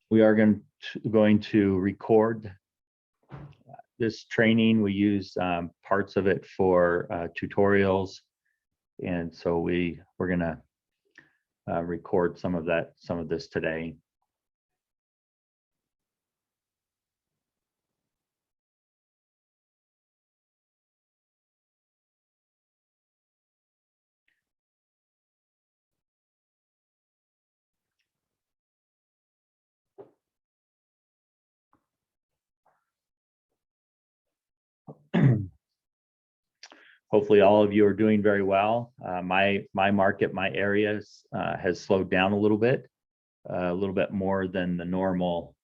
We are going to record this training. We use parts of it for tutorials, and so we're going to record some of this today. Hopefully all of you are doing very well. My market, my area has slowed down a little bit more than the normal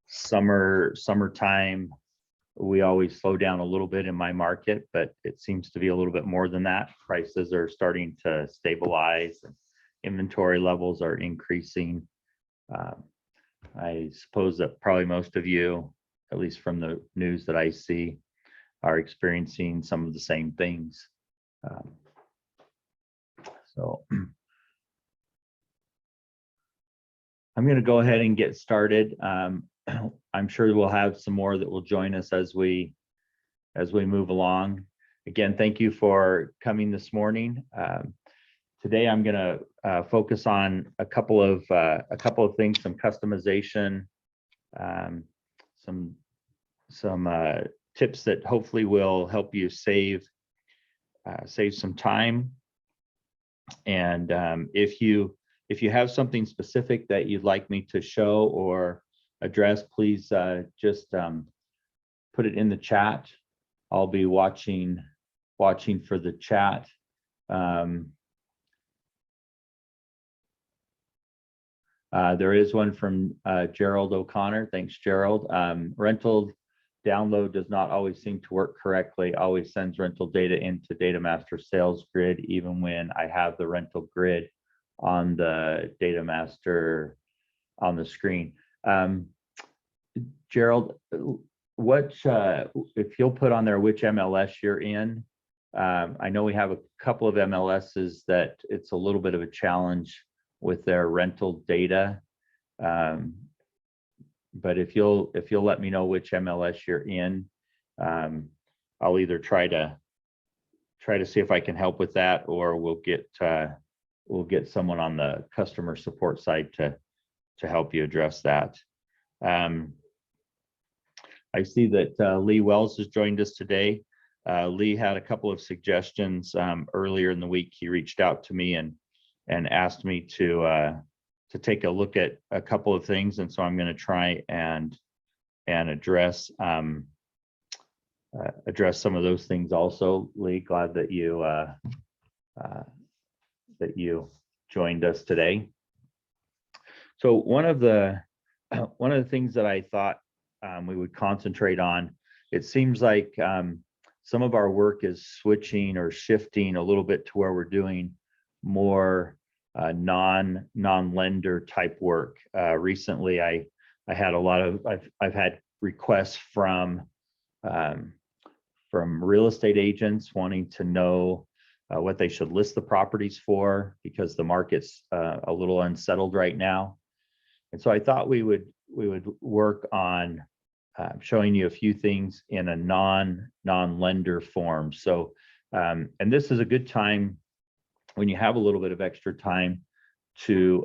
summertime. We always slow down a little bit in my market, but it seems to be a little bit more than that. Prices are starting to stabilize and inventory levels are increasing. I suppose that probably most of you, at least from the news that I see, are experiencing some of the same things. So I'm going to go ahead and get started. I'm sure we'll have some more that will join us as we move along. Again, thank you for coming this morning. Today I'm going to focus on a couple of things, some customization, some tips that hopefully will help you save some time. And if you have something specific that you'd like me to show or address, please just put it in the chat. I'll be watching for the chat. There is one from Gerald O'Connor. Thanks, Gerald. Rental download does not always seem to work correctly. Always sends rental data into DataMaster sales grid, even when I have the rental grid on the DataMaster on the screen. Gerald, what if you'll put on there which MLS you're in? I know we have a couple of MLSs that it's a little bit of a challenge with their rental data. But if you'll let me know which MLS you're in, I'll either try to see if I can help with that, or we'll get someone on the customer support side to help you address that. I see that Lee Wells has joined us today. Lee had a couple of suggestions earlier in the week. He reached out to me and asked me to take a look at a couple of things, and so I'm going to try and address some of those things also. Lee, glad that you joined us today. So one of the things that I thought we would concentrate on, it seems like some of our work is switching or shifting a little bit to where we're doing more non-lender type work. Recently, I had a lot of I've had requests from real estate agents wanting to know what they should list the properties for, because the market's a little unsettled right now. And so I thought we would work on showing you a few things in a non-lender form. So and this is a good time when you have a little bit of extra time to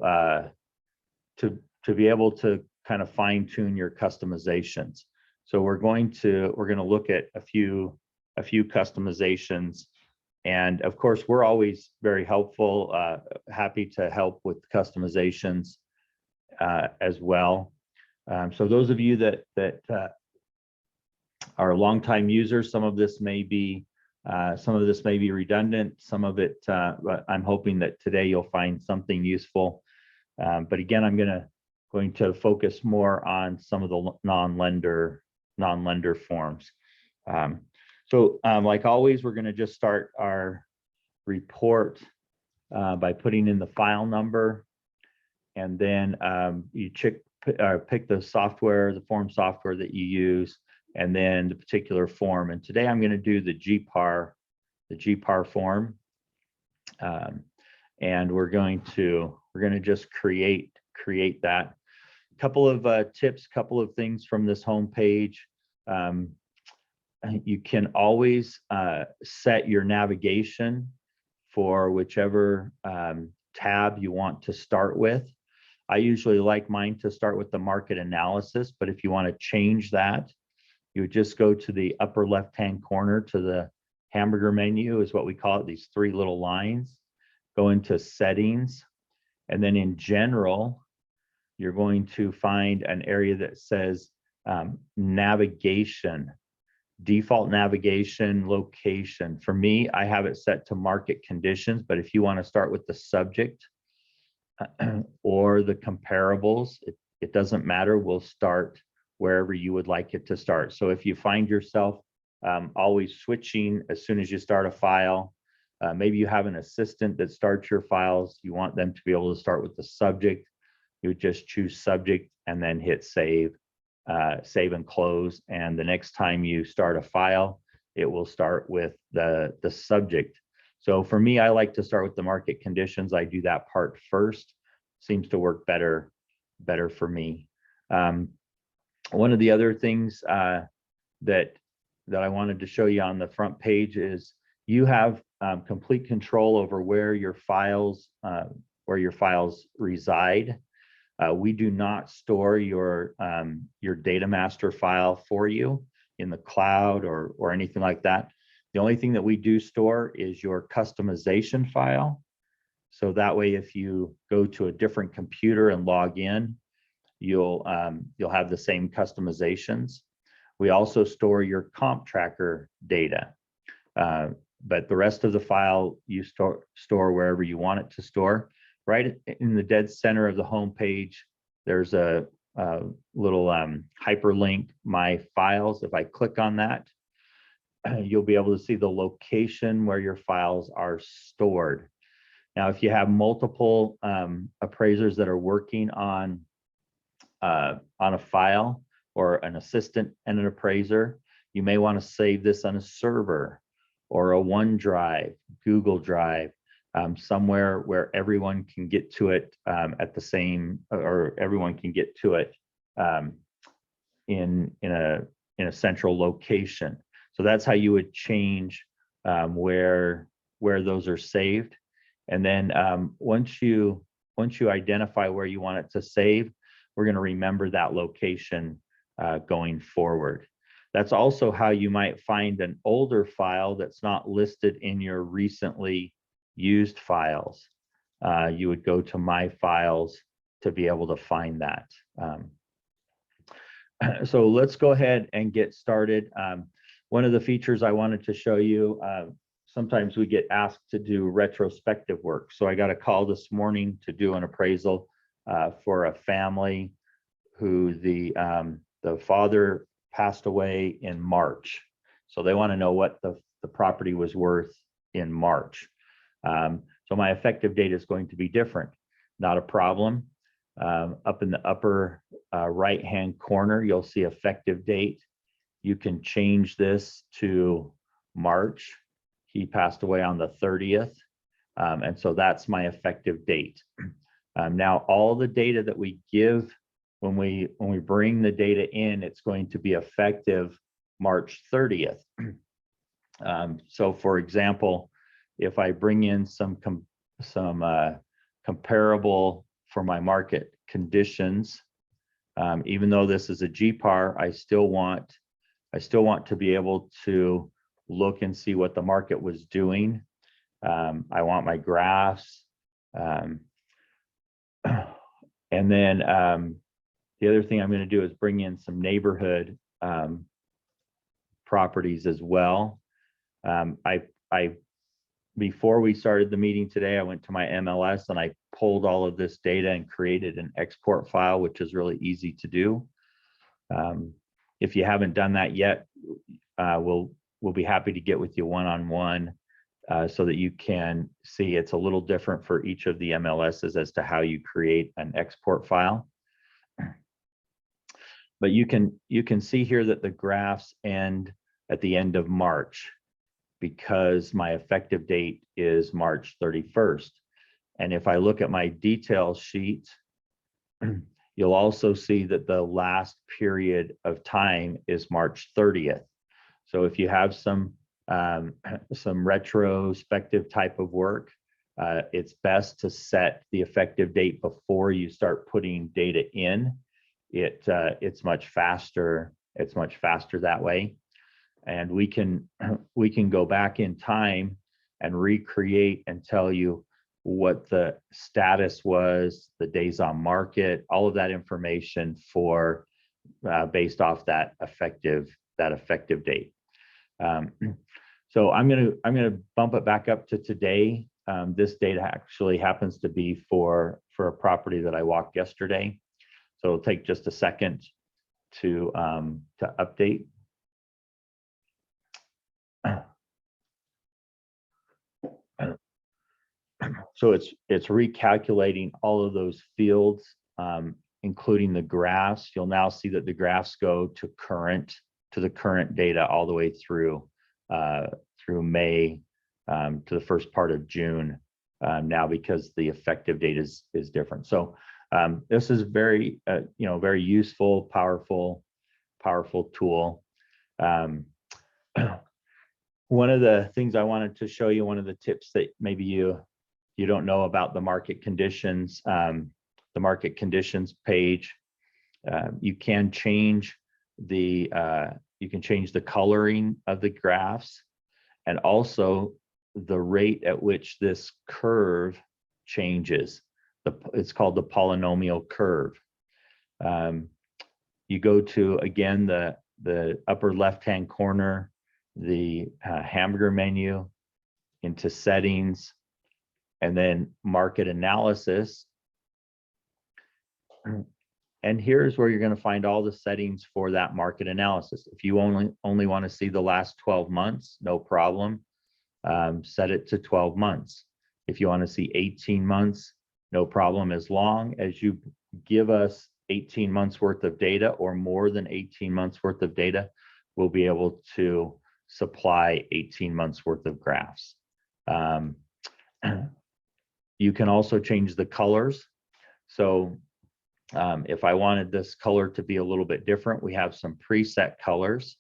be able to kind of fine tune your customizations. So we're going to look at a few customizations, and of course we're always very helpful, happy to help with customizations as well. So those of you that are longtime users, some of this may be redundant, some of it, but I'm hoping that today you'll find something useful. But again, I'm going to focus more on some of the non-lender forms. So like always, we're going to just start our report by putting in the file number, and then you pick the software, the form software that you use, and then the particular form. And today I'm going to do the GPAR form, and we're going to just create create that. Couple of tips, couple of things from this home page. You can always set your navigation for whichever tab you want to start with. I usually like mine to start with the market analysis, but if you want to change that, you would just go to the upper left-hand corner to the hamburger menu, is what we call it, these three little lines. Go into settings, and then in general, you're going to find an area that says navigation, default navigation location. For me, I have it set to market conditions, but if you want to start with the subject or the comparables, it doesn't matter. We'll start wherever you would like it to start. So if you find yourself always switching as soon as you start a file, maybe you have an assistant that starts your files, you want them to be able to start with the subject, you would just choose subject and then hit save, save and close. And the next time you start a file, it will start with the subject. So for me, I like to start with the market conditions. I do that part first. Seems to work better for me. One of the other things that I wanted to show you on the front page is you have complete control over where your files reside. We do not store your DataMaster file for you in the cloud or anything like that. The only thing that we do store is your customization file. So that way, if you go to a different computer and log in, you'll have the same customizations. We also store your comp tracker data, but the rest of the file you store wherever you want it to store. Right in the dead center of the home page, there's a little hyperlink, My Files. If I click on that, you'll be able to see the location where your files are stored. Now, if you have multiple appraisers that are working on a file, or an assistant and an appraiser, you may want to save this on a server or a OneDrive, Google Drive, somewhere where everyone can get to it at the same, or everyone can get to it in a central location. So that's how you would change where those are saved. And then once you identify where you want it to save, we're going to remember that location going forward. That's also how you might find an older file that's not listed in your recently used files. You would go to My Files to be able to find that. So let's go ahead and get started. One of the features I wanted to show you, sometimes we get asked to do retrospective work. So I got a call this morning to do an appraisal for a family who the father passed away in March. So they want to know what the property was worth in March. So my effective date is going to be different. Not a problem. Up in the upper right-hand corner, you'll see effective date. You can change this to March. He passed away on the 30th. And so that's my effective date. Now, all the data that we give when we bring the data in, it's going to be effective March 30th. So for example, if I bring in some comparable for my market conditions, even though this is a GPAR, I still want to be able to look and see what the market was doing. I want my graphs. And then the other thing I'm going to do is bring in some neighborhood properties as well. Before we started the meeting today, I went to my MLS and I pulled all of this data and created an export file, which is really easy to do. If you haven't done that yet, we'll be happy to get with you one-on-one so that you can see it's a little different for each of the MLSs as to how you create an export file. But you can see here that the graphs end at the end of March because my effective date is March 31st. And if I look at my details sheet, You'll also see that the last period of time is March 30th. So if you have some retrospective type of work, it's best to set the effective date before you start putting data in. It's much faster. It's much faster that way, and we can go back in time and recreate and tell you what the status was, the days on market, all of that information for based off that effective date. So I'm gonna bump it back up to today. This data actually happens to be for a property that I walked yesterday. So it'll take just a second to update. So it's recalculating all of those fields, including the graphs. You'll now see that the graphs go to the current data all the way through May to the first part of June now, because the effective date is different. So this is very very useful, powerful tool. One of the things I wanted to show you, one of the tips that maybe you don't know about the market conditions page, you can change the coloring of the graphs, and also the rate at which this curve changes. It's called the polynomial curve. You go to, again, the upper left-hand corner, the hamburger menu, into settings, and then market analysis. And here's where you're going to find all the settings for that market analysis. If you only want to see the last 12 months, no problem. Set it to 12 months. If you want to see 18 months, no problem. As long as you give us 18 months worth of data or more than 18 months worth of data, we'll be able to supply 18 months worth of graphs. You can also change the colors. So if I wanted this color to be a little bit different, we have some preset colors,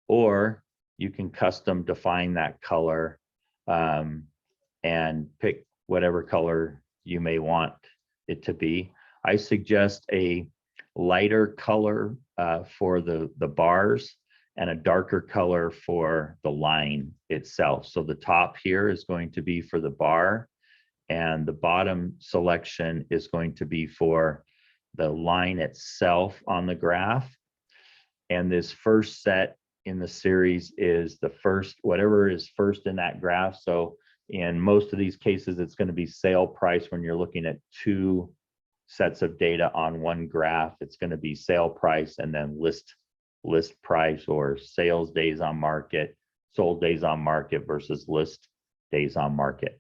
or you can custom define that color and pick whatever color you may want it to be. I suggest a lighter color for the bars and a darker color for the line itself. So the top here is going to be for the bar, and the bottom selection is going to be for the line itself on the graph. And this first set in the series is the first, whatever is first in that graph. So in most of these cases, it's going to be sale price. When you're looking at two sets of data on one graph, it's going to be sale price and then list price, or sales days on market, sold days on market versus list days on market.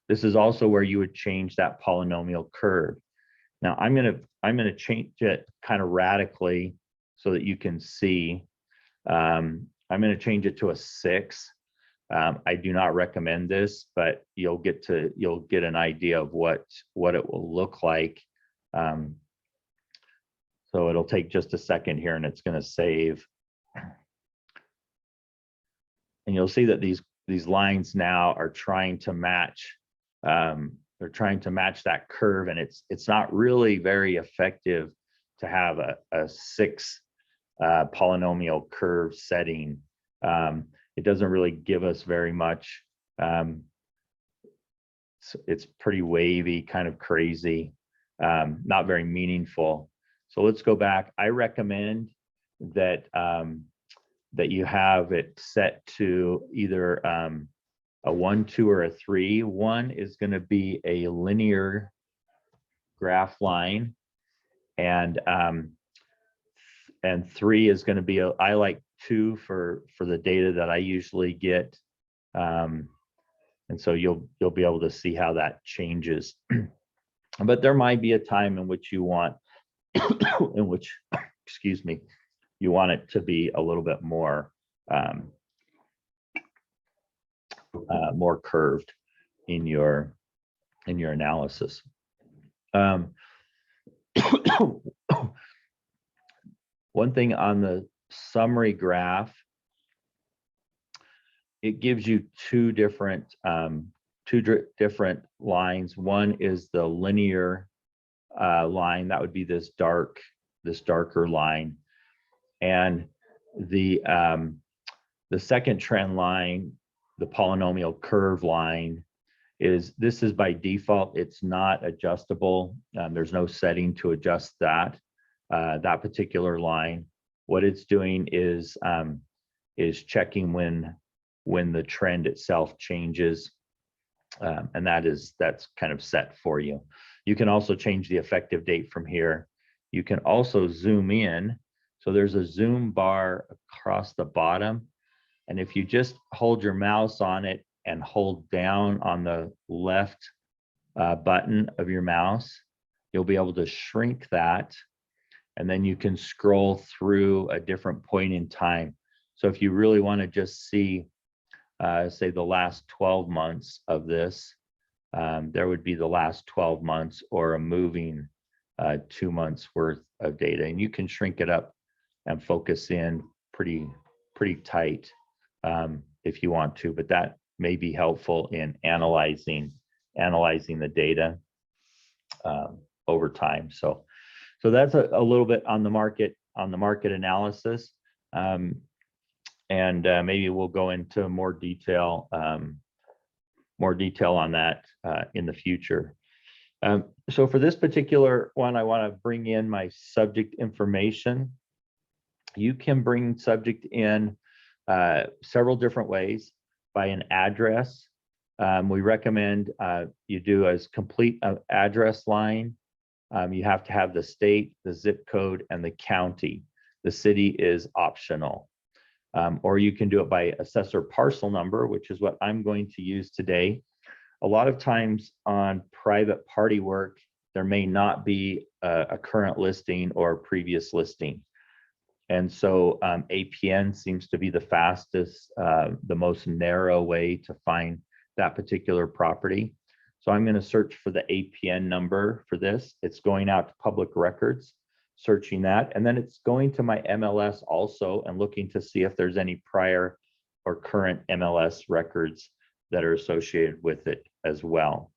This is also where you would change that polynomial curve. Now I'm gonna change it kind of radically so that you can see. I'm gonna change it to a 6. I do not recommend this, but you'll get an idea of what it will look like. So it'll take just a second here, and it's going to save. And you'll see that these lines now are trying to match. They're trying to match that curve, and it's not really very effective to have a 6 polynomial curve setting. It doesn't really give us very much. It's pretty wavy, kind of crazy, not very meaningful. So let's go back. I recommend that that you have it set to either a 1, 2, or a 3. 1 is going to be a linear graph line, and 3 is going to be I like 2 for the data that I usually get, and so you'll be able to see how that changes. But there might be a time in which you want excuse me, you want it to be a little bit more more curved in your analysis. One thing on the summary graph, it gives you two different lines. One is the linear line, that would be this darker line, and the second trend line, the polynomial curve line, this is by default. It's not adjustable. There's no setting to adjust that particular line. What it's doing is checking when the trend itself changes, and that's kind of set for you. You can also change the effective date from here. You can also zoom in. So there's a zoom bar across the bottom, and if you just hold your mouse on it and hold down on the left button of your mouse, you'll be able to shrink that, and then you can scroll through a different point in time. So if you really want to just see, say, the last 12 months of this, there would be the last 12 months or a moving 2 months worth of data, and you can shrink it up and focus in pretty tight if you want to, but that may be helpful in analyzing the data over time. So that's a little bit on the market analysis, and maybe we'll go into more detail on that in the future. So for this particular one, I want to bring in my subject information. You can bring subject in several different ways. By an address, we recommend you do as complete address line. You have to have the state, the zip code, and the county. The city is optional. Or you can do it by assessor parcel number, which is what I'm going to use today. A lot of times on private party work, there may not be a current listing or a previous listing. And so APN seems to be the fastest, the most narrow way to find that particular property. So I'm going to search for the APN number for this. It's going out to public records, searching that, and then it's going to my MLS also and looking to see if there's any prior or current MLS records that are associated with it as well.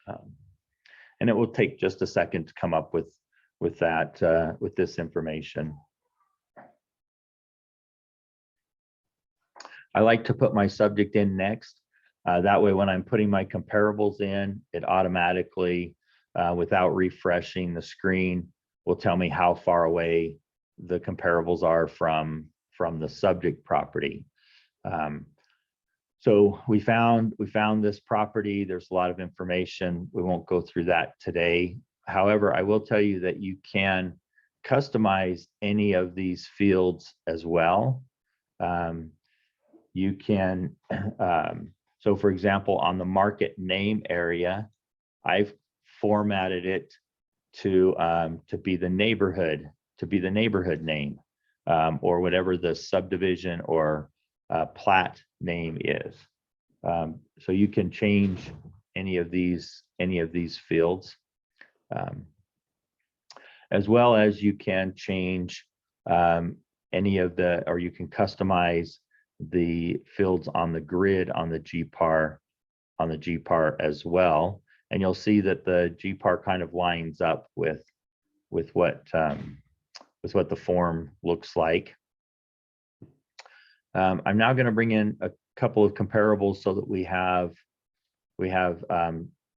And it will take just a second to come up with this information. I like to put my subject in next. That way, when I'm putting my comparables in, it automatically, without refreshing the screen, will tell me how far away the comparables are from the subject property. So we found this property. There's a lot of information. We won't go through that today. However, I will tell you that you can customize any of these fields as well. You can, so for example, on the market name area, I've formatted it to be the neighborhood name, or whatever the subdivision or plat name is. So you can change any of these fields, as well as you can change any of the, or you can customize the fields on the grid on the GPAR as well. And you'll see that the GPAR kind of lines up with what the form looks like. I'm now going to bring in a couple of comparables so that we have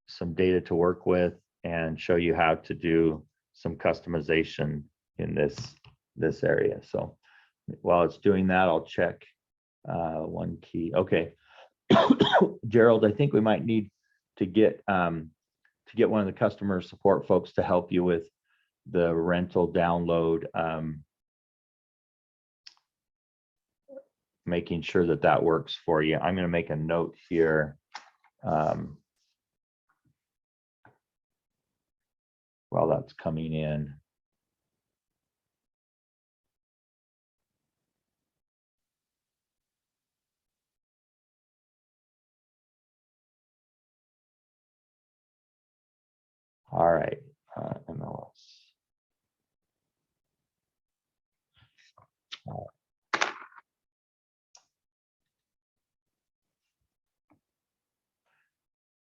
some data to work with and show you how to do some customization in this area. So while it's doing that, I'll check one key. Okay, Gerald, I think we might need to get one of the customer support folks to help you with the rental download, making sure that works for you. I'm going to make a note here. While that's coming in. All right, MLS.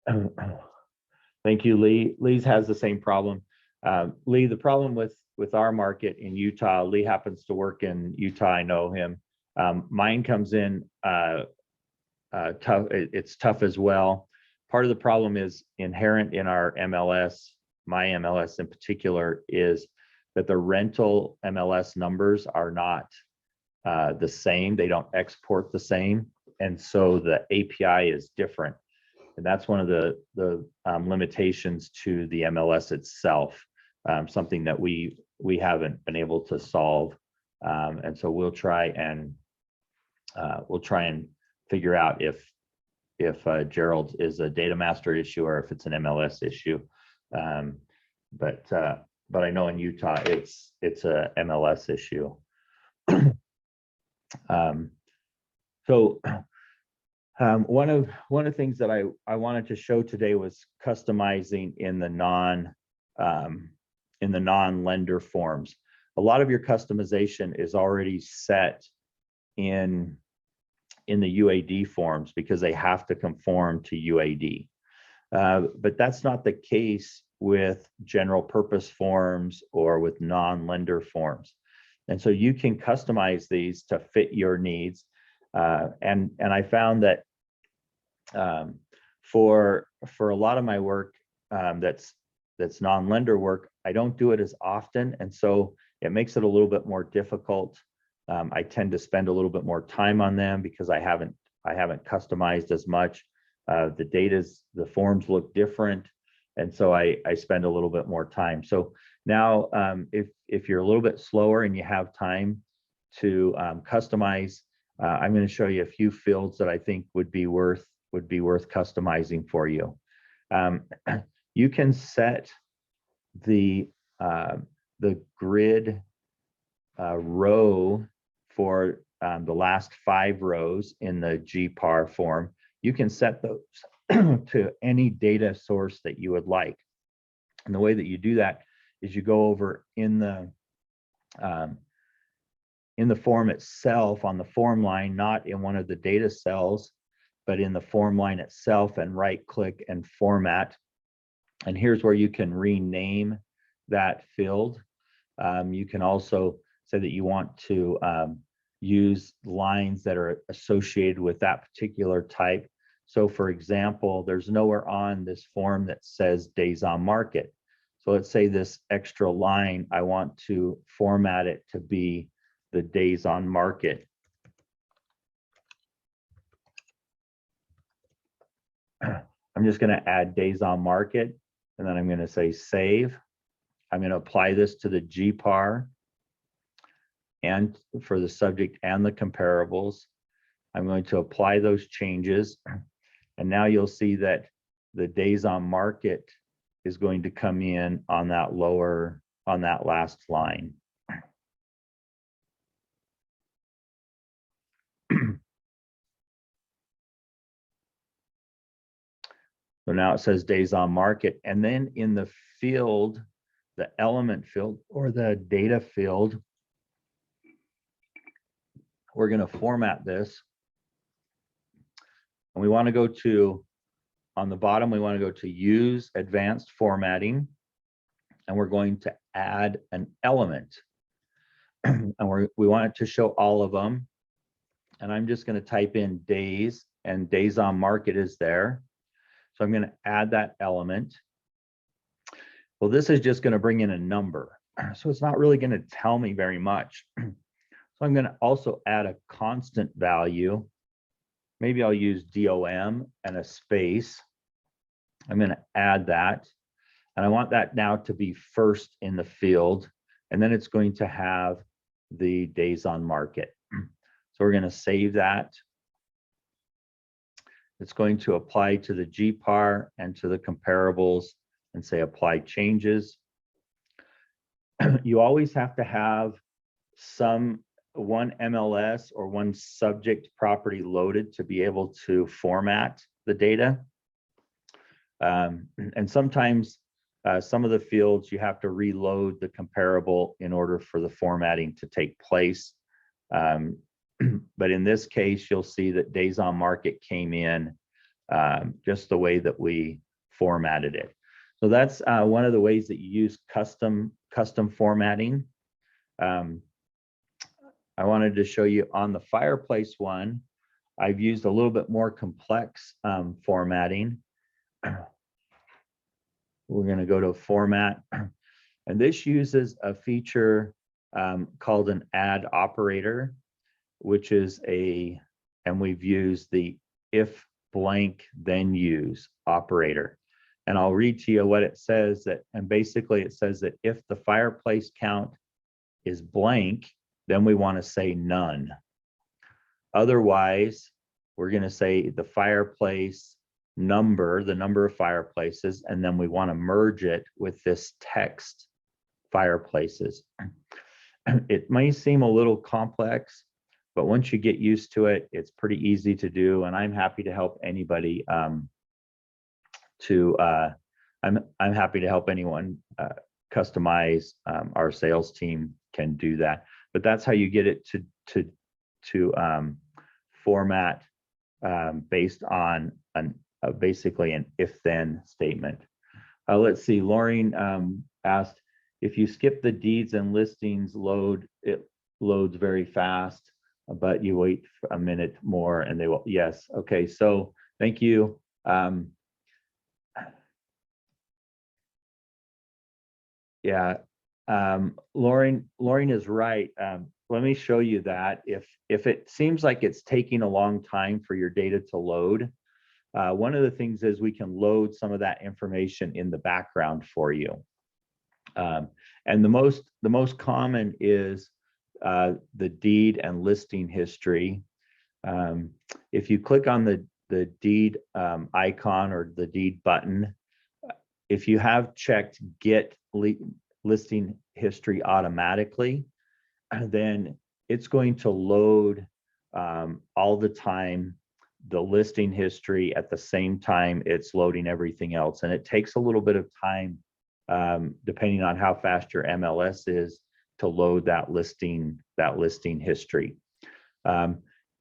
Thank you, Lee. Lee's has the same problem. Lee, the problem with our market in Utah, Lee happens to work in Utah. I know him. Mine comes in tough. It's tough as well. Part of the problem is inherent in our MLS, my MLS in particular, is that the rental MLS numbers are not the same. They don't export the same. And so the API is different. And that's one of the limitations to the MLS itself, something that we haven't been able to solve. And so we'll try and figure out if Gerald is a DataMaster issue or if it's an MLS issue. But I know in Utah it's a MLS issue. One of the things that I wanted to show today was customizing in the non-lender forms. A lot of your customization is already set in the UAD forms because they have to conform to UAD. But that's not the case with general purpose forms or with non-lender forms. And so you can customize these to fit your needs. And I found that for a lot of my work that's non-lender work, I don't do it as often, and so it makes it a little bit more difficult. I tend to spend a little bit more time on them because I haven't customized as much. The forms look different, and so I spend a little bit more time. So now, if you're a little bit slower and you have time to customize, I'm going to show you a few fields that I think would be worth customizing for you. You can set the grid row for the last 5 rows in the GPAR form. You can set those to any data source that you would like. And the way that you do that is you go over in the form itself on the form line, not in one of the data cells, but in the form line itself, and right click and format. And here's where you can rename that field. You can also say that you want to use lines that are associated with that particular type. So for example, there's nowhere on this form that says days on market. So let's say this extra line, I want to format it to be the days on market. I'm just going to add days on market, and then I'm going to say save. I'm going to apply this to the GPAR and for the subject and the comparables. I'm going to apply those changes, and now you'll see that the days on market is going to come in on that last line. So now it says days on market, and then in the field, the element field or the data field, we're going to format this. And we want to go to, on the bottom, we want to go to use advanced formatting, and we're going to add an element. And we want it to show all of them. And I'm just going to type in days, and days on market is there. So I'm going to add that element. Well, this is just going to bring in a number. So it's not really going to tell me very much. So I'm going to also add a constant value. Maybe I'll use DOM and a space. I'm going to add that. And I want that now to be first in the field. And then it's going to have the days on market. So we're going to save that. It's going to apply to the GPAR and to the comparables and say apply changes. You always have to have one MLS or one subject property loaded to be able to format the data. And sometimes some of the fields you have to reload the comparable in order for the formatting to take place. But in this case, you'll see that days on market came in just the way that we formatted it. So that's one of the ways that you use custom formatting. I wanted to show you on the fireplace one, I've used a little bit more complex formatting. We're going to go to format, and this uses a feature called an add operator, which is and we've used the if blank then use operator. And I'll read to you what it says, and basically it says that if the fireplace count is blank, then we want to say none. Otherwise, we're going to say the fireplace number, the number of fireplaces, and then we want to merge it with this text fireplaces. It may seem a little complex, but once you get used to it, it's pretty easy to do. And I'm happy to help anybody I'm happy to help anyone customize. Our sales team can do that, but that's how you get it to format based on basically an if-then statement. Let's see, Lauren asked, if you skip the deeds and listings load, it loads very fast, but you wait for a minute more and they will, yes. Okay, so thank you. Yeah, Lauren is right. Let me show you that. If it seems like it's taking a long time for your data to load, one of the things is we can load some of that information in the background for you. And the most common is the deed and listing history. If you click on the deed icon or the deed button, if you have checked get listing history automatically, then it's going to load all the time the listing history at the same time it's loading everything else. And it takes a little bit of time, depending on how fast your MLS is, to load that listing history.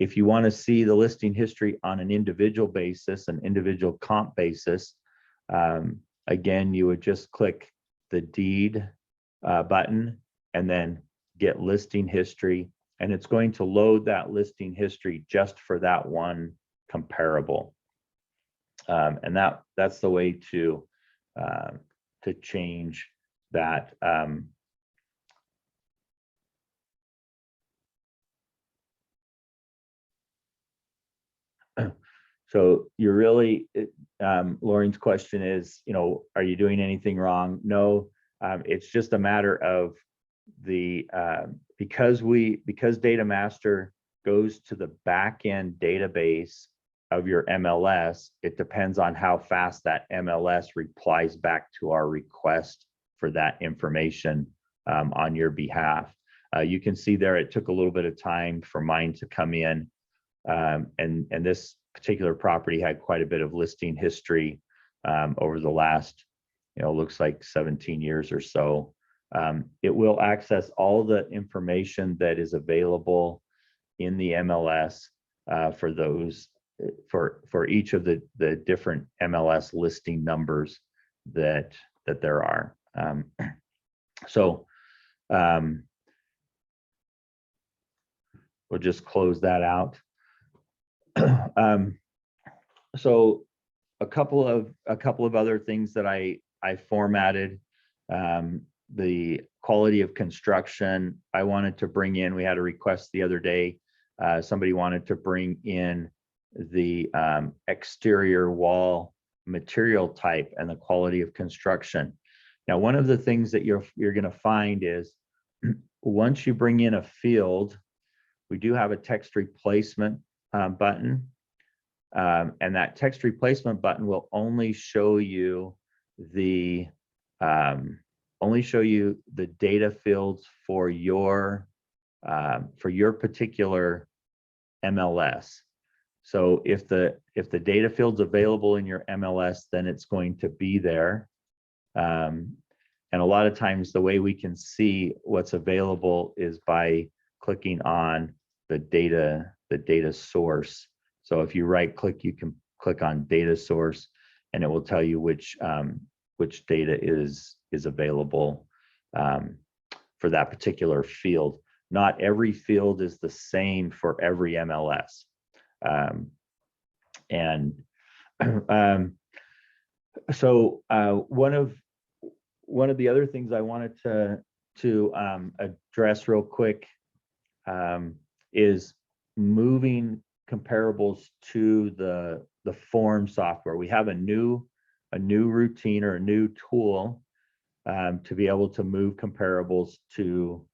If you want to see the listing history on an individual basis, an individual comp basis, again, you would just click the deed button and then get listing history, and it's going to load that listing history just for that one comparable. And that's the way to change that. So you're really, Lauren's question is, are you doing anything wrong? No, it's just a matter of the, because DataMaster goes to the backend database of your MLS, it depends on how fast that MLS replies back to our request for that information on your behalf. You can see there, it took a little bit of time for mine to come in. And this particular property had quite a bit of listing history over the last, looks like 17 years or so. It will access all the information that is available in the MLS for each of the different MLS listing numbers that there are. We'll just close that out. So a couple of other things that I formatted. The quality of construction I wanted to bring in. We had a request the other day. Somebody wanted to bring in the exterior wall material type and the quality of construction. Now, one of the things that you're going to find is once you bring in a field, we do have a text replacement button, and that text replacement button will only show you the data fields for your particular MLS. So if the data field's available in your MLS, then it's going to be there. And a lot of times the way we can see what's available is by clicking on the data source. So if you right click, you can click on data source, and it will tell you which data is available for that particular field. Not every field is the same for every MLS. So one of the other things I wanted to address real quick is moving comparables to the form software. We have a new routine or a new tool to be able to move comparables to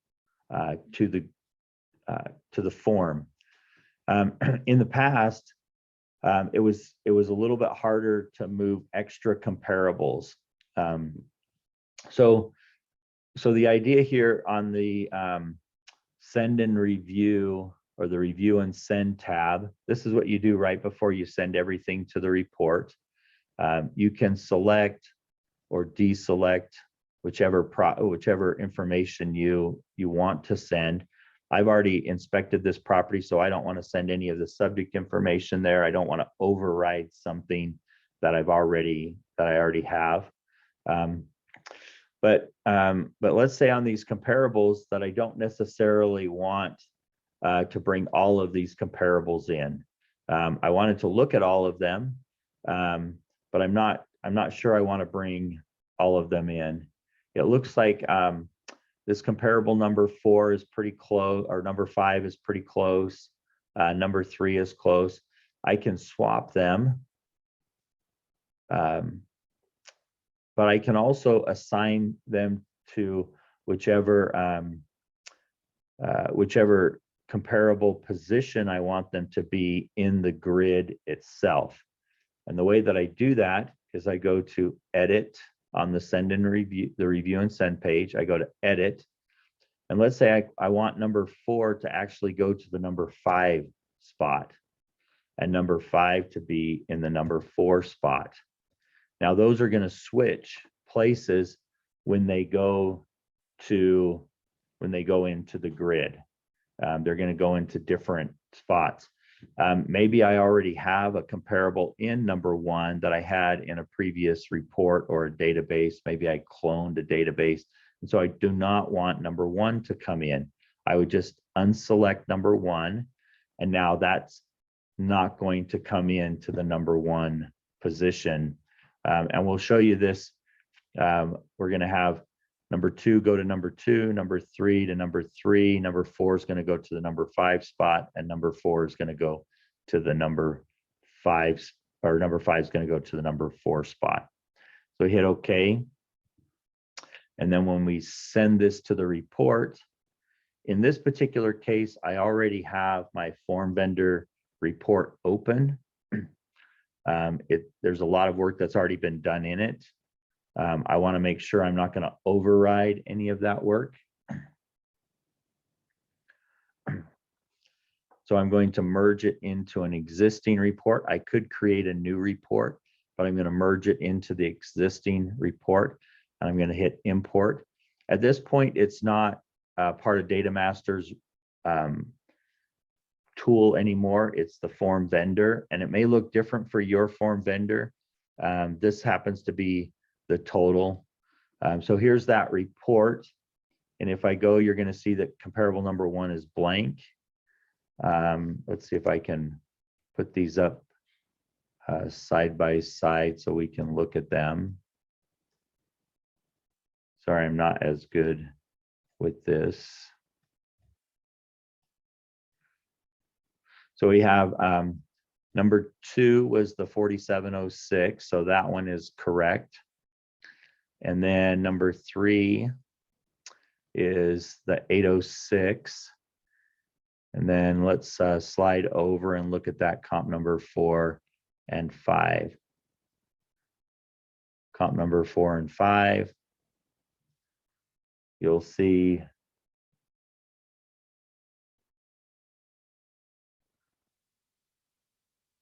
the form. In the past, it was a little bit harder to move extra comparables. So the idea here on the send and review, or the review and send tab, this is what you do right before you send everything to the report. You can select or deselect whichever information you want to send. I've already inspected this property, so I don't want to send any of the subject information there. I don't want to override something that I already have. But let's say on these comparables that I don't necessarily want to bring all of these comparables in. I wanted to look at all of them, but I'm not sure I want to bring all of them in. It looks like this comparable number 4 is pretty close, or number 5 is pretty close. Number 3 is close. I can swap them, but I can also assign them to whichever comparable position I want them to be in the grid itself. And the way that I do that is I go to edit on the send and review, the review and send page. I go to edit, and let's say I want number 4 to actually go to the number 5 spot, and number 5 to be in the number 4 spot. Now those are going to switch places when they go into the grid. They're going to go into different spots. Maybe I already have a comparable in number 1 that I had in a previous report or a database. Maybe I cloned a database, and so I do not want number 1 to come in. I would just unselect number 1, and now that's not going to come into the number 1 position. And we'll show you this. We're going to have number 2 go to number 2, number 3 to number 3, number 4 is going to go to the number 5 spot, and number 4 is going to go to the number 5, or number 5 is going to go to the number 4 spot. So hit OK. And then when we send this to the report, in this particular case, I already have my form vendor report open. There's a lot of work that's already been done in it. I want to make sure I'm not going to override any of that work. So I'm going to merge it into an existing report. I could create a new report, but I'm going to merge it into the existing report, and I'm going to hit import. At this point, it's not part of DataMaster's tool anymore. It's the form vendor, and it may look different for your form vendor. This happens to be the total. So here's that report, and if I go, you're going to see that comparable number 1 is blank. Let's see if I can put these up side by side so we can look at them. Sorry, I'm not as good with this. So we have number 2 was the 4706, so that one is correct. And then number 3 is the 806. And then let's slide over and look at that comp number 4 and 5. Comp number 4 and 5. You'll see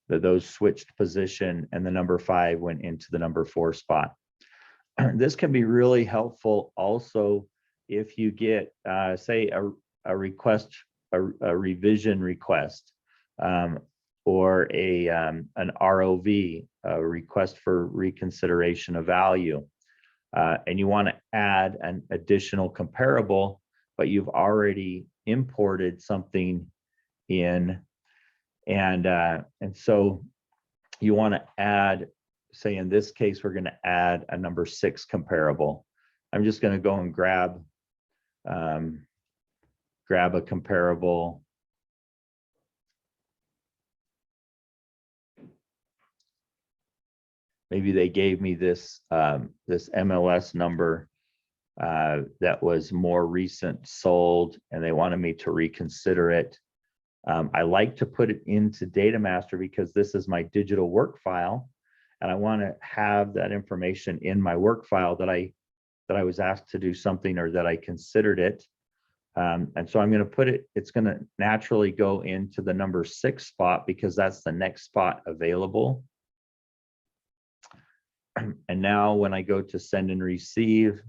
that those switched position, and the number 5 went into the number 4 spot. This can be really helpful also if you get, say, a request, a revision request, or an ROV, a request for reconsideration of value, and you want to add an additional comparable, but you've already imported something in, and so you want to add, say in this case, we're going to add a number 6 comparable. I'm just going to go and grab a comparable. Maybe they gave me this this MLS number that was more recent sold, and they wanted me to reconsider it. I like to put it into DataMaster because this is my digital work file, and I want to have that information in my work file that I was asked to do something, or that I considered it. And so I'm going to put it, it's going to naturally go into the number 6 spot because that's the next spot available. And now when I go to send and receive,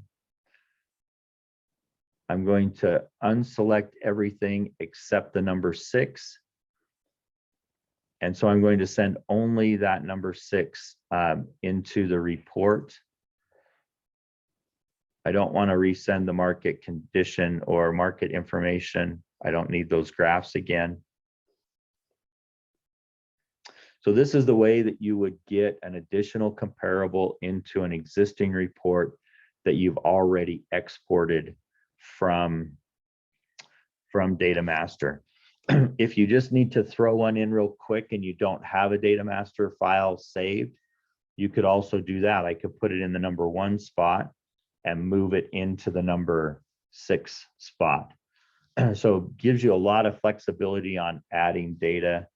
I'm going to unselect everything except the number 6. And so I'm going to send only that number 6 into the report. I don't want to resend the market condition or market information. I don't need those graphs again. So this is the way that you would get an additional comparable into an existing report that you've already exported from DataMaster. If you just need to throw one in real quick and you don't have a DataMaster file saved, you could also do that. I could put it in the number 1 spot and move it into the number 6 spot. So it gives you a lot of flexibility on adding data.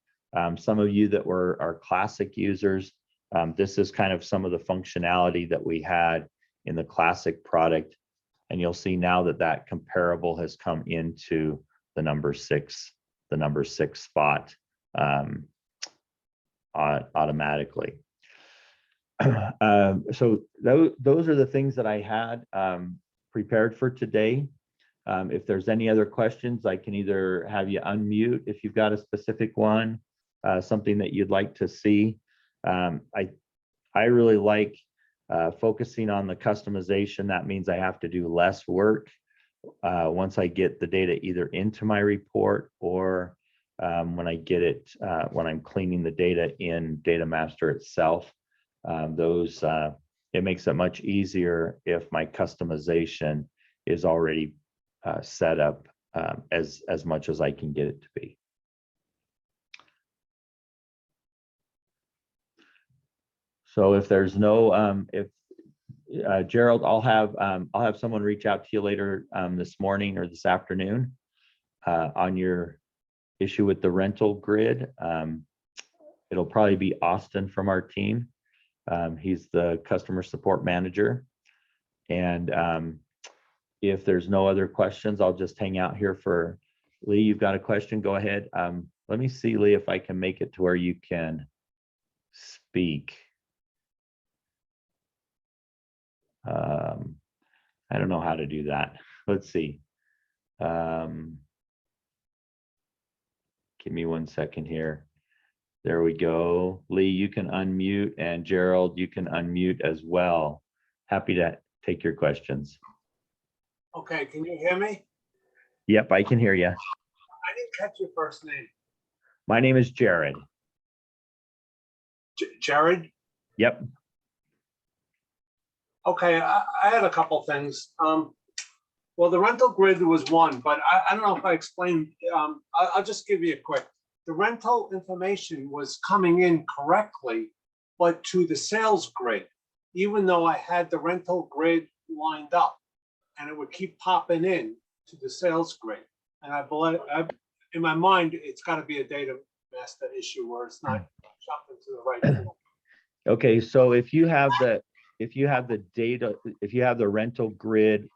Some of you that were our classic users, this is kind of some of the functionality that we had in the classic product. And you'll see now that that comparable has come into the number 6 spot automatically. So those are the things that I had prepared for today. If there's any other questions, I can either have you unmute if you've got a specific one, something that you'd like to see. I really like focusing on the customization. That means I have to do less work once I get the data either into my report or when I get it, when I'm cleaning the data in DataMaster itself. It makes it much easier if my customization is already set up as much as I can get it to be. So if there's no, Gerald, I'll have someone reach out to you later this morning or this afternoon on your issue with the rental grid. It'll probably be Austin from our team. He's the customer support manager. And if there's no other questions, I'll just hang out here for Lee. You've got a question, go ahead. Let me see, Lee, if I can make it to where you can speak. I don't know how to do that. Let's see. Give me 1 second here. There we go. Lee, you can unmute, and Gerald, you can unmute as well. Happy to take your questions. Okay, can you hear me? Yep, I can hear you. I didn't catch your first name. My name is Jared. Jared? Yep. Okay, I had a couple things. Well, the rental grid was one, but I don't know if I explained. I'll just give you a quick. The rental information was coming in correctly, but to the sales grid, even though I had the rental grid lined up, and it would keep popping in to the sales grid. And I believe, in my mind, it's got to be a DataMaster issue where it's not jumping to the right one. Okay, so if you have the data, if you have the rental grid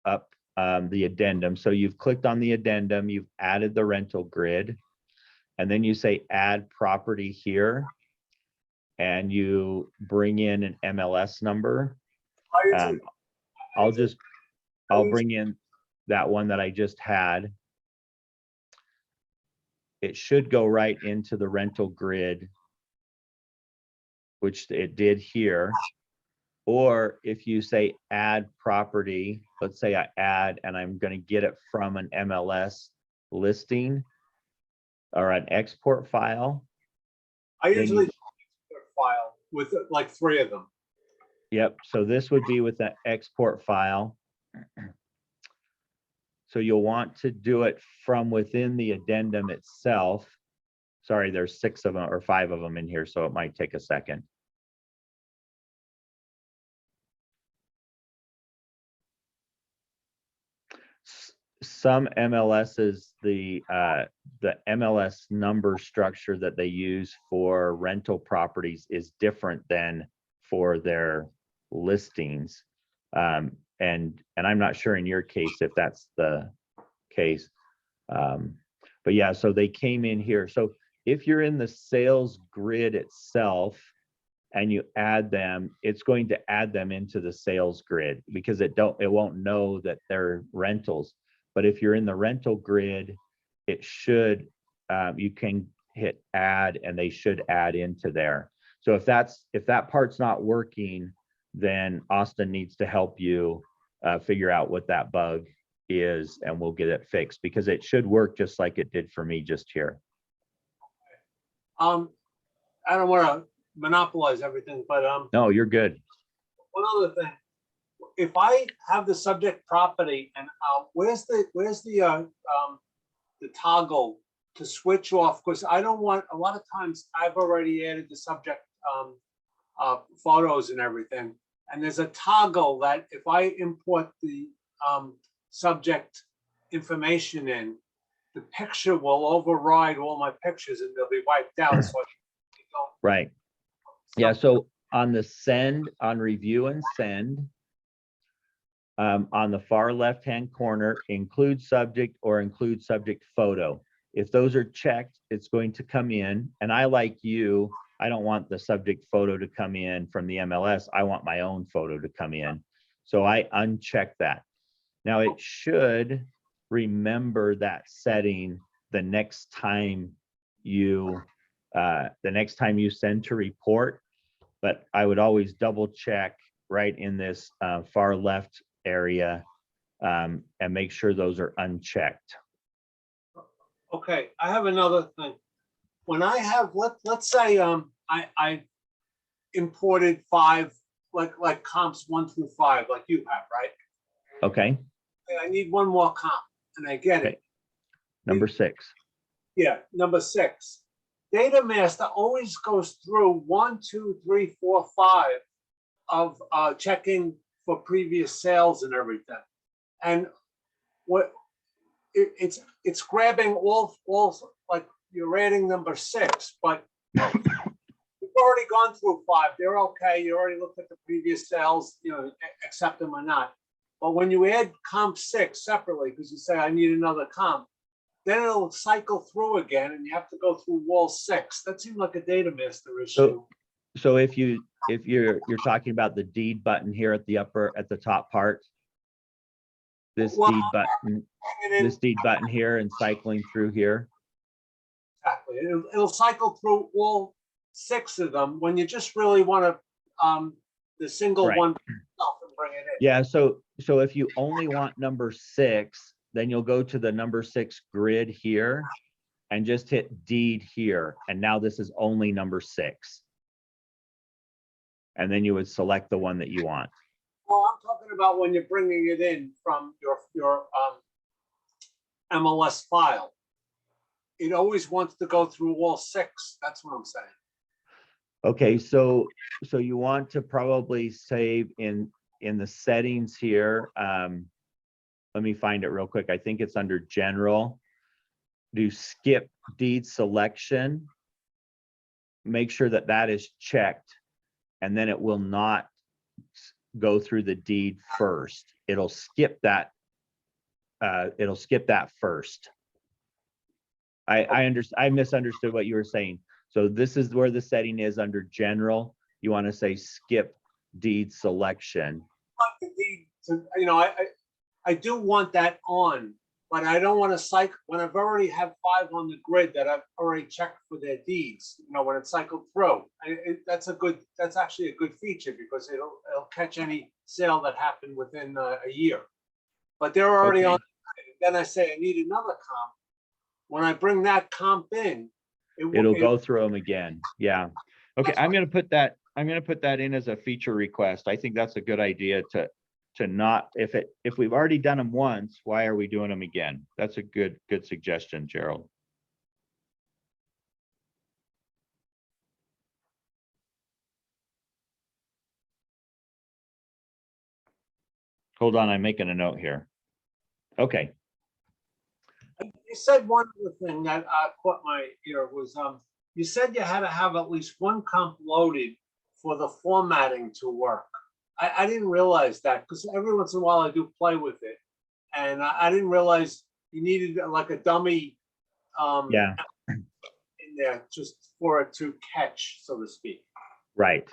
up, the addendum, so you've clicked on the addendum, you've added the rental grid, and then you say add property here, and you bring in an MLS number. I'll bring in that one that I just had. it should go right into the rental grid, which it did here. Or if you say add property, let's say I add, and I'm going to get it from an MLS listing or an export file. I usually file with like 3 of them. Yep. So this would be with an export file. So you'll want to do it from within the addendum itself. Sorry, there's 6 of them or 5 of them in here, so it might take a second. Some MLSs, the MLS number structure that they use for rental properties is different than for their listings. And I'm not sure in your case if that's the case. But yeah, so they came in here. So if you're in the sales grid itself and you add them, it's going to add them into the sales grid because it won't know that they're rentals. But if you're in the rental grid, it should, you can hit add and they should add into there. So if that part's not working, then Austin needs to help you figure out what that bug is, and we'll get it fixed because it should work just like it did for me just here. I don't want to monopolize everything, but no, you're good. one other thing. If I have the subject property and where's the toggle to switch off? Because I don't want, a lot of times I've already added the subject photos and everything. And there's a toggle that if I import the subject information in, the picture will override all my pictures and they'll be wiped out. So right. Yeah. So on the send, on review and send, on the far left-hand corner, include subject or include subject photo. If those are checked, it's going to come in. And I, like you, I don't want the subject photo to come in from the MLS. I want my own photo to come in. So I uncheck that. Now it should remember that setting the next time you send to report, but I would always double check right in this far left area and make sure those are unchecked. okay, I have another thing. When I have, let's say I imported 5, like comps 1 through 5, like you have, right? Okay. I need one more comp, and I get it. Number 6. Yeah, number 6. DataMaster always goes through 1, 2, 3, 4, 5 of checking for previous sales and everything, and what it's grabbing all like you're adding number 6, but you've already gone through 5. They're okay. You already looked at the previous sales, you know, accept them or not. But when you add comp 6 separately, because you say I need another comp, then it'll cycle through again, and you have to go through wall 6. That seemed like a DataMaster issue. So if you're talking about the deed button here at the top part, this deed button here and cycling through here. Exactly. It'll cycle through all 6 of them when you just really want to the single right. one and bring it in. Yeah. So if you only want number 6, then you'll go to the number 6 grid here and just hit deed here. And now this is only number 6. And then you would select the one that you want. Well, I'm talking about when you're bringing it in from your MLS file. It always wants to go through all 6. That's what I'm saying. Okay, so you want to probably save in the settings here. Let me find it real quick. I think it's under general. Do skip deed selection. Make sure that that is checked, and then it will not go through the deed first. It'll skip that. It'll skip that first. I misunderstood what you were saying. So this is where the setting is under general. You want to say skip deed selection. Like the deed, you know, I do want that on. but I don't want to cycle when I've already have 5 on the grid that I've already checked for their deeds. You know, when it's cycled through, that's actually a good feature because it'll catch any sale that happened within a year. But they're already Okay. on. Then I say I need another comp. When I bring that comp in, It'll go through them again. Yeah. Okay, That's I'm gonna put that in as a feature request. I think that's a good idea to not, if we've already done them once, why are we doing them again? That's a good suggestion, Gerald. Hold on, I'm making a note here. Okay. You said one other thing that caught my ear was you said you had to have at least one comp loaded for the formatting to work. I didn't realize that because every once in a while I do play with it, and I didn't realize you needed like a dummy Yeah. in there just for it to catch, so to speak. Right.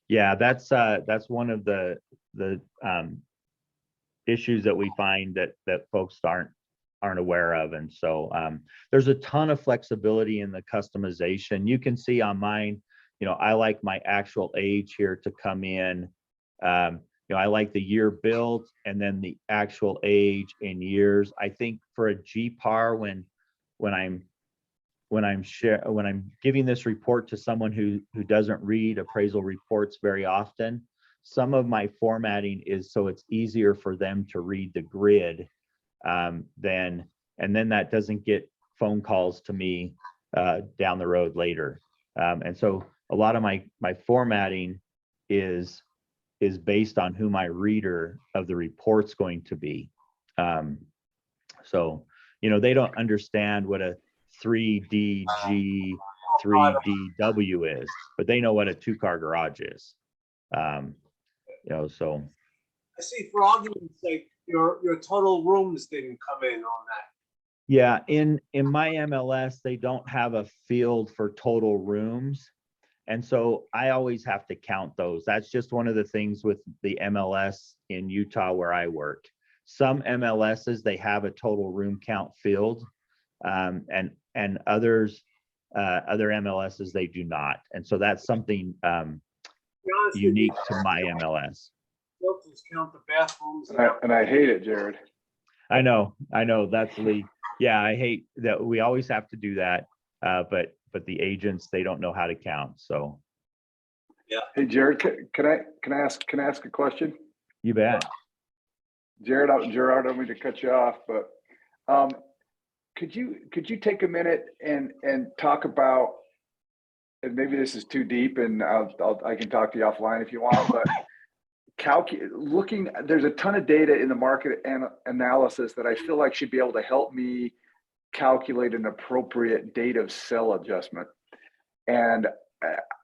Yeah, that's one of the issues that we find that folks aren't aware of. And so there's a ton of flexibility in the customization. You can see on mine, you know, I like my actual age here to come in. You know, I like the year built and then the actual age in years. I think for a GPAR, when I'm giving this report to someone who doesn't read appraisal reports very often, some of my formatting is so it's easier for them to read the grid, and then that doesn't get phone calls to me down the road later. And so a lot of my formatting is based on who my reader of the report's going to be. So, you know, they don't understand what a 3DG 3DW is, but they know what a 2-car garage is. You know, so I see, for argument's sake, your total rooms didn't come in on that. yeah, in my MLS, they don't have a field for total rooms. And so I always have to count those. That's just one of the things with the MLS in Utah where I work. Some MLSs, they have a total room count field, and others, other MLSs, they do not. And so that's something unique to my MLS. Filters count the bathrooms. And I hate it, Jared. I know, that's Lee. Yeah, I hate that we always have to do that, but the agents, they don't know how to count. So yeah. Hey, Jared, can I ask a question? You bet. Gerard, I don't mean to cut you off, but could you take a minute and talk about, and maybe this is too deep, and I can talk to you offline if you want, but there's a ton of data in the market analysis that I feel like should be able to help me calculate an appropriate date of sell adjustment. And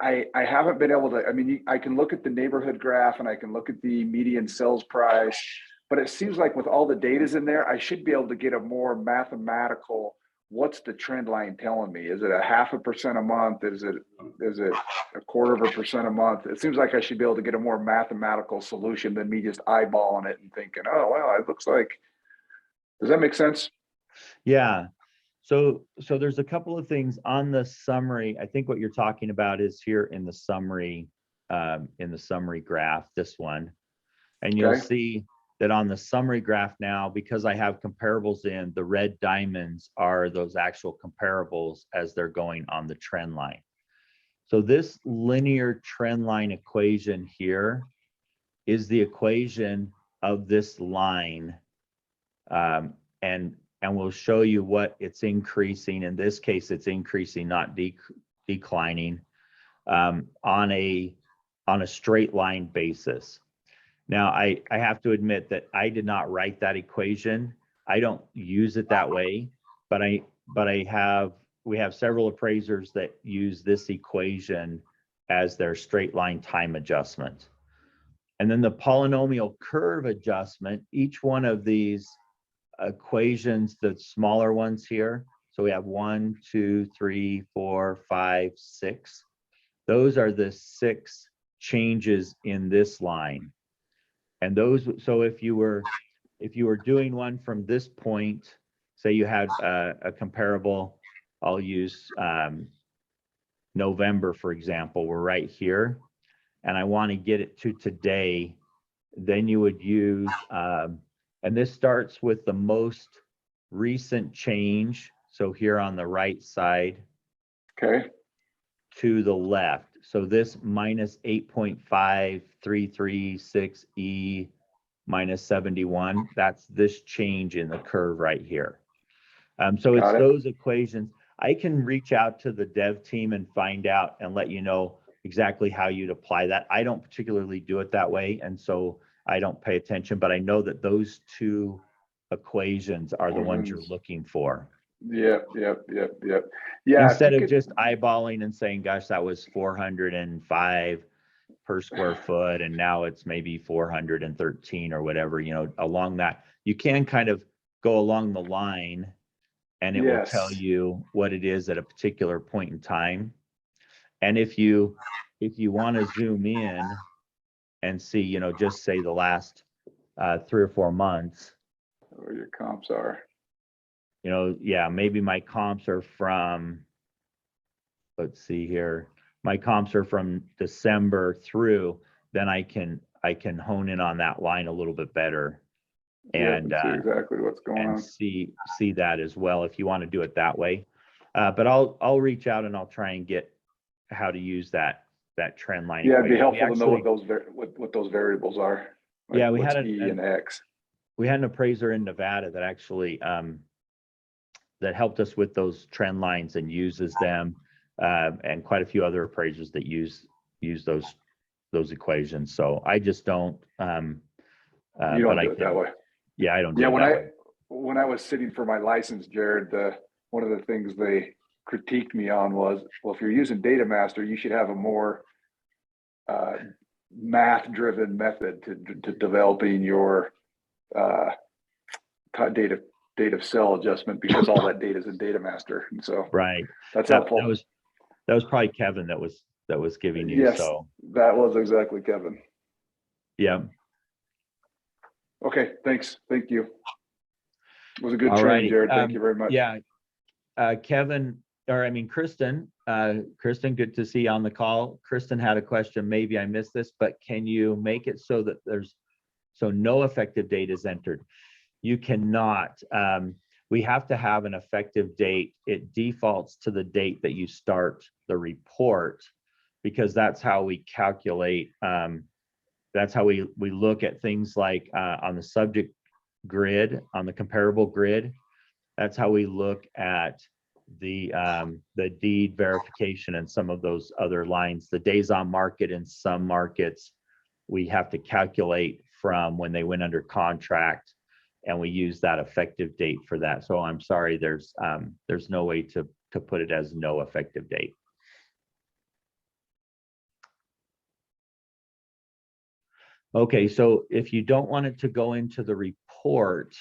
I haven't been able to, I mean, I can look at the neighborhood graph and I can look at the median sales price, but it seems like with all the data's in there, I should be able to get a more mathematical, what's the trend line telling me? Is it 0.5% a month? Is it 0.25% a month? It seems like I should be able to get a more mathematical solution than me just eyeballing it and thinking, oh, well, it looks like, does that make sense? Yeah. So there's a couple of things on the summary. I think what you're talking about is here in the summary graph, this one. And you'll see that on the summary graph now, because I have comparables in, the red diamonds are those actual comparables as they're going on the trend line. So this linear trend line equation here is the equation of this line. And we'll show you what it's increasing. In this case, it's increasing, not declining, on a straight line basis. Now, I have to admit that I did not write that equation. I don't use it that way, but we have several appraisers that use this equation as their straight line time adjustment. And then the polynomial curve adjustment, each one of these equations, the smaller ones here. So we have 1, 2, 3, 4, 5, 6. Those are the 6 changes in this line. And those, so if you were if you were doing one from this point, say you had a comparable, I'll use November, for example, we're right here, and I want to get it to today, then you would use, and this starts with the most recent change. So here on the right side Okay. to the left. So this minus 8.5336E minus 71, that's this change in the curve right here. So it's Got it. those equations. I can reach out to the dev team and find out and let you know exactly how you'd apply that. I don't particularly do it that way, and so I don't pay attention, but I know that those two equations are the ones you're looking for. Yep. Yeah. Instead of just eyeballing and saying, gosh, that was 405 per square foot, and now it's maybe 413 or whatever, you know, along that. You can kind of go along the line, and it will tell you what it is at a particular point in time. And if you want to zoom in and see, you know, just say the last 3 or 4 months, where your comps are. you know, yeah, maybe my comps are from, let's see here, my comps are from December through, then I can hone in on that line a little bit better and see exactly what's going on. see that as well if you want to do it that way. But I'll reach out and I'll try and get how to use that trend line. Yeah, it'd be equation. helpful to know what those variables are. Like yeah, we what's had E and X. We had an appraiser in Nevada that actually that helped us with those trend lines and uses them, and quite a few other appraisers that use those equations. So I just don't. You don't do it that way. Yeah, I don't do it that way. When I was sitting for my license, Jared, one of the things they critiqued me on was, well, if you're using DataMaster, you should have a more math-driven method to developing your date of cell adjustment, because all that data is in DataMaster, and so right, that's helpful. That was probably Kevin that was giving you. Yes, so that was exactly Kevin. Yeah. Okay, thanks. Thank you. It was a good All training, righty. Jared. Thank you very much. Yeah. Kristen, good to see you on the call. Kristen had a question. Maybe I missed this, but can you make it so that no effective date is entered? You cannot. We have to have an effective date. It defaults to the date that you start the report, because that's how we calculate. That's how we look at things like on the subject grid, on the comparable grid. That's how we look at the deed verification and some of those other lines. The days on market in some markets, we have to calculate from when they went under contract, and we use that effective date for that. So I'm sorry, there's no way to put it as no effective date. Okay, so if you don't want it to go into the report,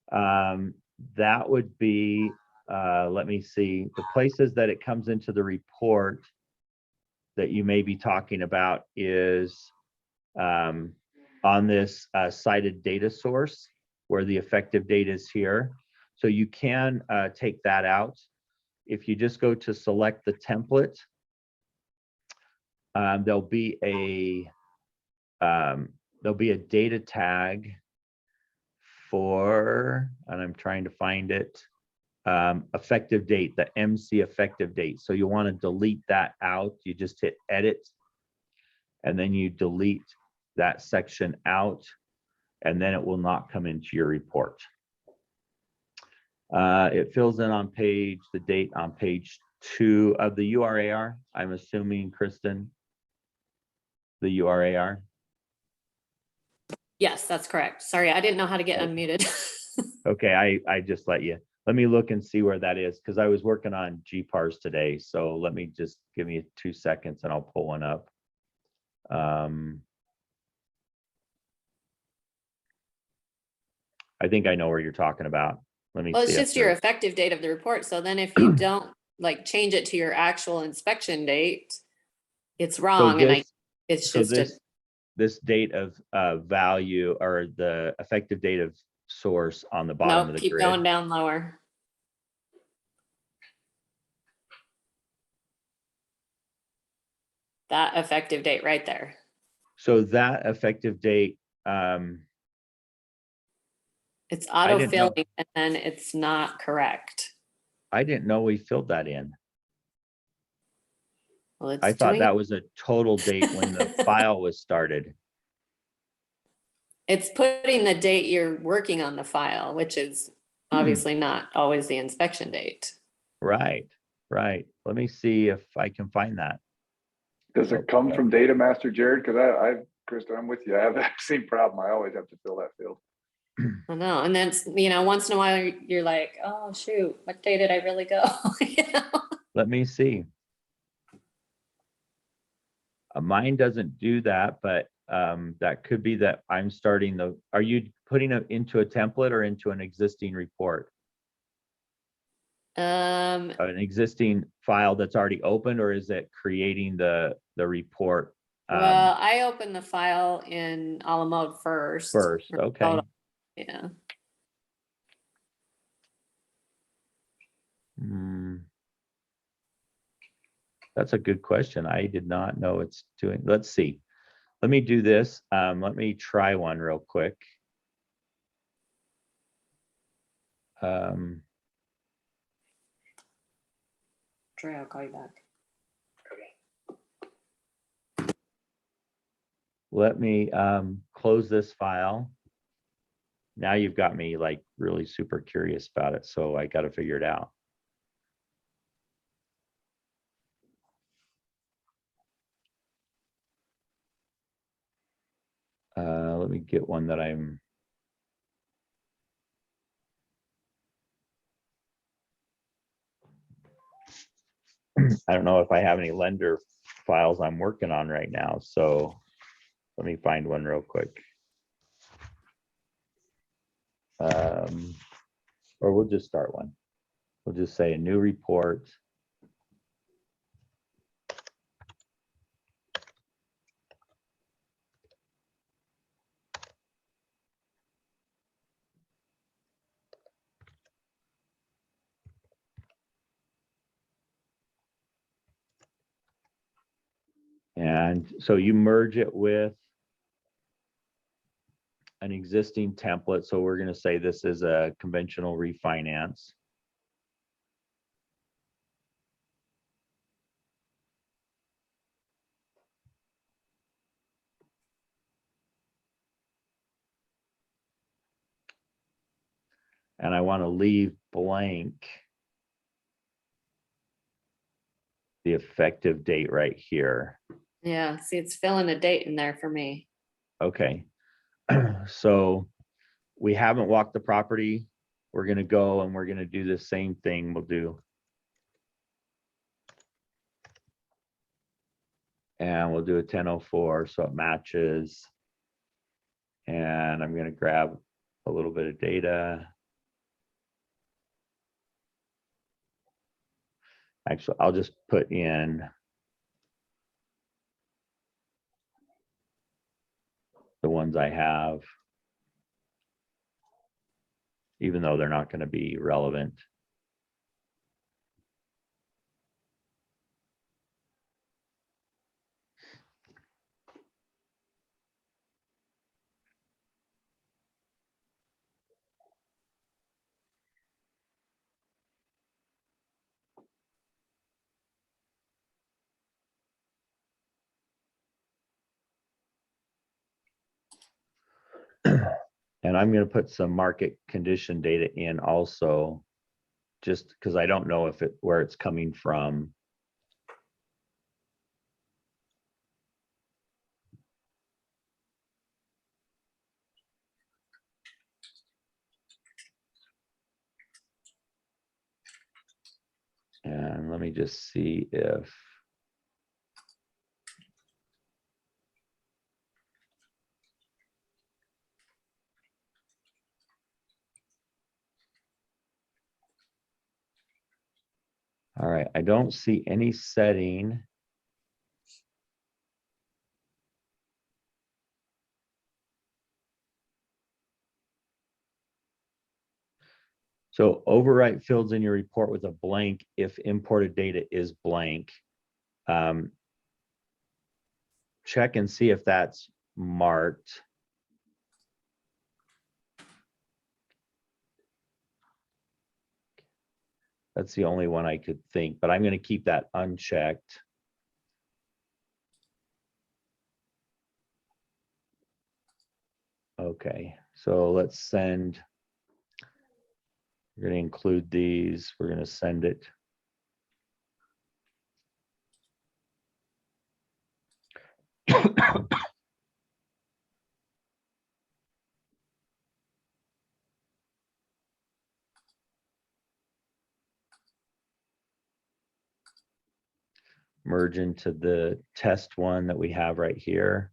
that would be, let me see, the places that it comes into the report that you may be talking about is on this cited data source, where the effective date is here. So you can take that out. If you just go to select the template, there'll be a data tag for, and I'm trying to find it, effective date, the MC effective date. So you want to delete that out. You just hit edit, and then you delete that section out, and then it will not come into your report. It fills in on the date on page 2 of the URAR. I'm assuming, Kristen, the URAR. Yes, that's correct. Sorry, I didn't know how to get unmuted. Okay, I just let me look and see where that is, because I was working on GPARS today. So let me just give me 2 seconds and I'll pull one up. I think I know where you're talking about. Let me Well, it's see just your effective date of the report. So then if you don't like change it to your actual inspection date, it's wrong. It's just this date of value, or the effective date of source on the bottom of Nope, the keep grid. going down lower. That effective date right there. So that effective date, It's I didn't know. auto-filling and then it's not correct. I didn't know we filled that in. Well, I it's thought doing, that was a total date when the file was started. it's putting the date you're working on the file, which is obviously not always the inspection date. Right, right. Let me see if I can find that. Does it come from DataMaster, Jared? Because Krista, I'm with you. I have that same problem. I always have to fill that field. I know. And then, you know, once in a while you're like, oh, shoot, what day did I really go? You know? Let me see. Mine doesn't do that, but that could be that I'm starting the, are you putting it into a template or into an existing report? An existing file that's already opened, or is it creating the report? Well, I opened the file in a la mode first. First, okay. Yeah. That's a good question. I did not know it's doing. Let's see. Let me do this. Let me try one real quick. Trey, I'll call you back. Let me close this file. Now you've got me like really super curious about it, so I got to figure it out. Let me get one that I'm. I don't know if I have any lender files I'm working on right now, so let me find one real quick. Or we'll just start one. We'll just say a new report. And so you merge it with an existing template. So we're going to say this is a conventional refinance. And I want to leave blank the effective date right here. Yeah, see, it's filling a date in there for me. Okay. So we haven't walked the property. We're going to go and we're going to do the same thing. We'll do. And we'll do a 1004 so it matches. And I'm going to grab a little bit of data. Actually, I'll just put in the ones I have, even though they're not going to be relevant. And I'm going to put some market condition data in also, just because I don't know if where it's coming from. And let me just see if. All right, I don't see any setting. So overwrite fields in your report with a blank if imported data is blank. Check and see if that's marked. That's the only one I could think, but I'm going to keep that unchecked. Okay, so let's send. We're going to include these. We're going to send it. Merge into the test one that we have right here.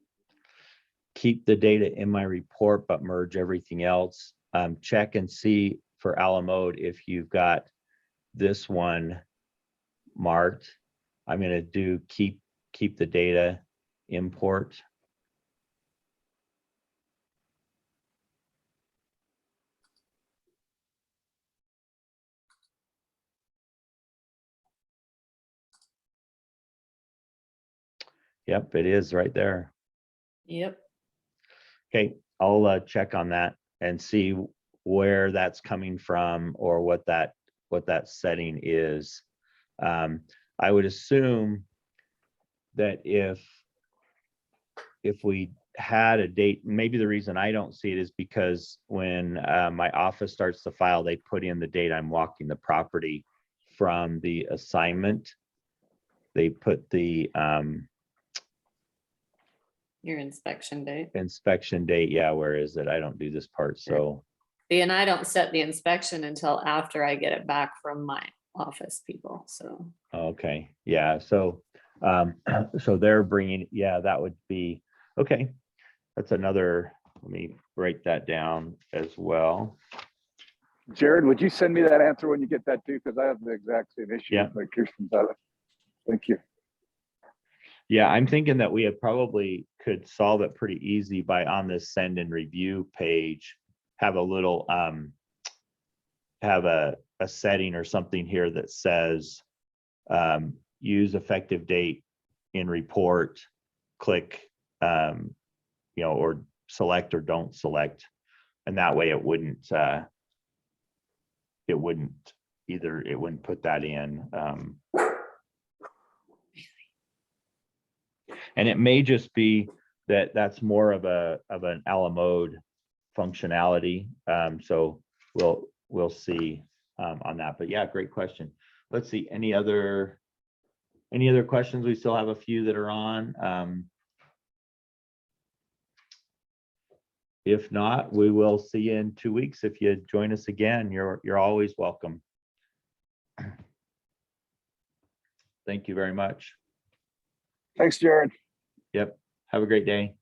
Keep the data in my report, but merge everything else. Check and see for Alamode if you've got this one marked. I'm going to do keep the data import. Yep, it is right there. Yep. Okay, I'll check on that and see where that's coming from or what that setting is. I would assume that if we had a date, maybe the reason I don't see it is because when my office starts the file, they put in the date I'm walking the property from the assignment. They put the Your inspection date. inspection date. Yeah, where is it? I don't do this part. So See, and I don't set the inspection until after I get it back from my office people, so. okay, yeah, so so they're bringing, yeah, that would be okay. That's another, let me break that down as well. Jared, would you send me that answer when you get that too? Because I have the exact same issue. Yeah. Like Kirsten's out of. Thank you. Yeah, I'm thinking that we have probably could solve it pretty easy by on this send and review page, have a little have a setting or something here that says use effective date in report, click you know, or select or don't select, and that way it wouldn't put that in. And it may just be that that's more of an Alamode functionality. So we'll see on that. But yeah, great question. Let's see, any other questions? We still have a few that are on. If not, we will see you in 2 weeks. If you join us again, you're always welcome. Thank you very much. Thanks, Jared. Yep. Have a great day.